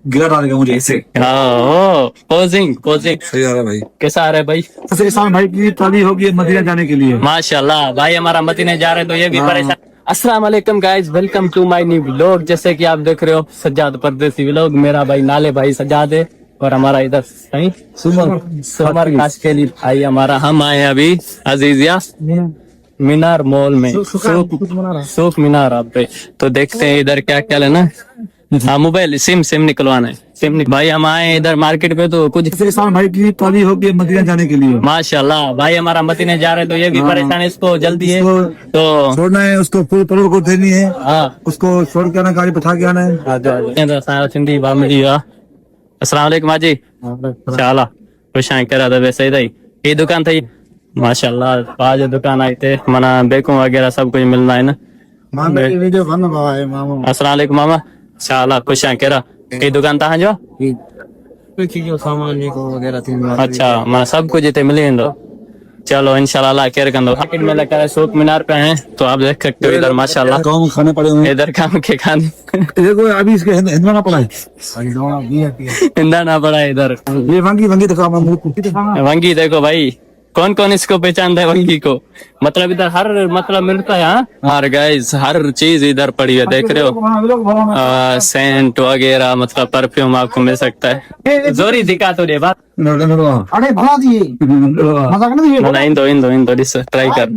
गिरा डालेगा मुझे ऐसे। पोजिंग पोजिंग सही आ रहा है भाई। कैसा आ रहा है भाई? इसान भाई की ट्रॉली होगी मदीना जाने के लिए। माशाल्लाह भाई हमारा मदीना जा रहे हैं तो ये भी परेशान। अस्सलाम वालेकुम guys, welcome to my new vlog. जैसे कि आप देख रहे हो सज्जाद परदेसी व्लॉग। मेरा भाई नाले भाई सज्जाद है और हमारा इधर सही सुमर काशकेली भाई हमारा। हम आए हैं अभी अजीजिया मीनार मॉल में, सूख मीनार आप पे। तो देखते हैं इधर क्या क्या लेना। हाँ मोबाइल सिम निकलवाना है। भाई हम आए इधर मार्केट पे तो कुछ इसान भाई की ट्रॉली होगी मदीना जाने के लिए। माशाल्लाह भाई हमारा मदीना जा रहे हैं तो ये भी परेशान है। इसको जल्दी है तो छोड़ना है, उसको फुल पेट्रोल को देनी है। हाँ उसको छोड़ के आना, गाड़ी बैठा के आना है। सिंधी बामड़ी अस्सलाम वालेकुम हाजी। शाला खुश करा था वैसे ही ये दुकान थी माशाल्लाह। आज दुकान आई थे मना बेकू वगैरह सब कुछ मिलना है ना। अस्सलाम वालेकुम मामा। शाला खुश करा ये दुकान था जो सामान वगैरह। अच्छा मैं सब कुछ इतने मिले तो चलो इंशाल्लाह केयर कर दो। मार्केट में लगा है, सूख मीनार पे हैं तो आप देख सकते हो इधर माशाल्लाह काम खाने पड़े हुए हैं। इधर काम के खाने देखो अभी इसके हिंदवाना पड़ा है। इंदा ना पड़ा है इधर। ये वंगी दिखा वंगी देखो भाई, कौन कौन इसको पहचानता है वंगी को। मतलब इधर हर मतलब मिलता है। हर गाइस हर चीज इधर पड़ी है, देख रहे हो। सेंट वगैरह मतलब परफ्यूम आपको मिल सकता है। जोरी दिखा तो दे बात। अरे भला दिए इंदो ट्राई कर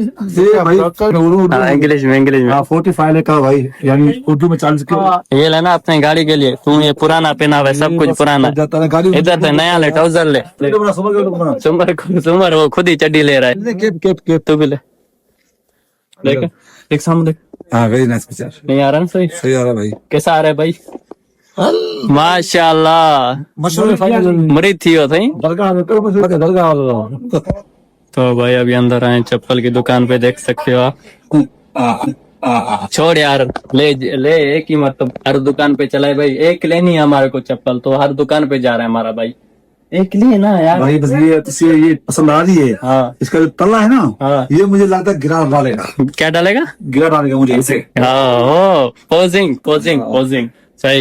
इंग्लिश में 45 का भाई, यानी उर्दू में 40 के। ये लेना अपने गाड़ी के लिए। तू ये पुराना पहना हुआ है, सब कुछ पुराना। इधर से नया ले, ट्राउजर ले। सुमर वो खुद ही चड्डी ले रहा है। केप तू भी ले। देख सामने देख। हाँ वेरी नाइस पिक्चर। नहीं आ रहा ना सही? सही आ रहा है भाई। कैसा आ रहा है भाई? माशाल्लाह मरीद थी हो थी। तो भाई अभी अंदर आए, चप्पल की दुकान पे देख सकते हो आप। छोड़ यार, ले एक ही मतलब हर दुकान पे चलाए भाई। एक लेनी है हमारे को चप्पल तो हर दुकान पे जा रहा है हमारा भाई। एक लिए ना यार भाई, बस ये पसंद आ रही है। हाँ इसका जो तल्ला है ना, हाँ ये मुझे लगता है गिरा डालेगा। क्या डालेगा? गिरा डालेगा मुझे ऐसे। पोजिंग पोजिंग पोजिंग सही.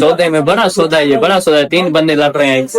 सौदे में बड़ा सौदा है, ये बड़ा सौदा है. 3 बंदे लड़ रहे हैं एक से.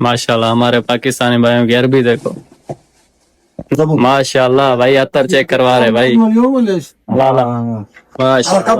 माशाल्लाह हमारे पाकिस्तानी भाइयों की अरबी देखो. माशाल्लाह भाई अत्तर चेक करवा रहे भाई.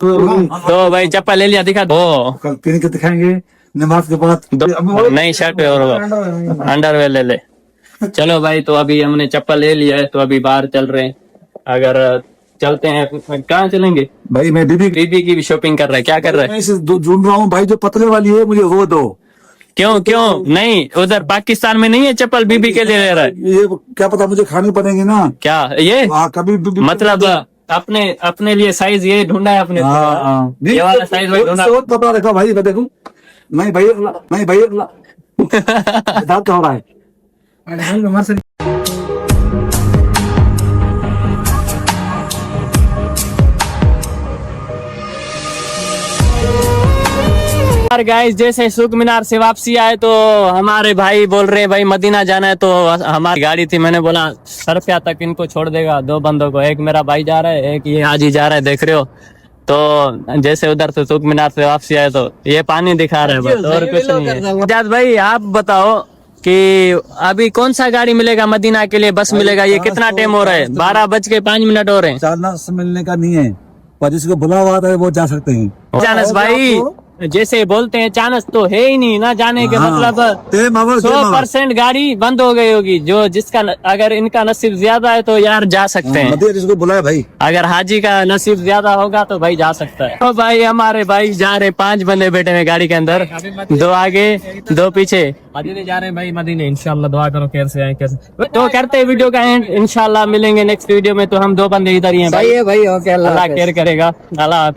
तो भाई चप्पल ले लिया, दिखा दो. कल तीन के दिखाएंगे नमाज के बाद. नई शर्ट और अंडरवेयर ले ले. चलो भाई तो अभी हमने चप्पल ले लिया है तो अभी बाहर चल रहे हैं. अगर चलते हैं कहाँ चलेंगे भाई? मैं बीबी की भी शॉपिंग कर रहा है. क्या कर रहा है? मैं इसे ढूंढ रहा हूँ भाई, जो पतले वाली है मुझे वो दो. क्यों नहीं? उधर पाकिस्तान में नहीं है चप्पल बीबी के लिए ले रहा है? ये क्या पता, मुझे खानी पड़ेंगे ना. क्या ये कभी मतलब अपने लिए साइज ये ढूंढा है अपने. ये वाला साइज भाई ढूंढा. कपड़ा रखा भाई, मैं देखूं. नहीं भाई दांत क्या हो रहा है? गाइस जैसे सूख मीनार से वापसी आए तो हमारे भाई बोल रहे हैं भाई मदीना जाना है. तो हमारी गाड़ी थी, मैंने बोला सरफिया तक इनको छोड़ देगा 2 बंदों को. एक मेरा भाई जा रहा है, एक ये हाजी जा रहा है, देख रहे हो. तो जैसे उधर से सूख मीनार से वापसी आए तो ये पानी दिखा रहे हैं बस, और कुछ नहीं है. सज्जाद भाई आप बताओ कि अभी कौन सा गाड़ी मिलेगा मदीना के लिए? बस मिलेगा? ये कितना टाइम हो रहा है? 12:05 हो रहे हैं. चांस मिलने का नहीं है, पर जिसको बुला हुआ था वो जा सकते हैं. चांस भाई जैसे बोलते हैं चांस तो है ही नहीं ना जाने के. मतलब 100% गाड़ी बंद हो गई होगी. जो जिसका अगर इनका नसीब ज्यादा है तो यार जा सकते हैं. जिसको बुलाया भाई, अगर हाजी का नसीब ज्यादा होगा तो भाई जा सकता है. तो भाई हमारे भाई जा रहे, 5 बंदे बैठे हुए गाड़ी के अंदर, 2 आगे 2 पीछे. मदीने जा रहे हैं भाई, मदीने इंशाल्लाह. दुआ करो कैसे आए कैसे. तो करते हैं वीडियो का एंड. इंशाल्लाह मिलेंगे नेक्स्ट वीडियो में. तो हम 2 बंदे इधर ही हैं भाई. भाई ओके, अल्लाह केयर करेगा. अल्लाह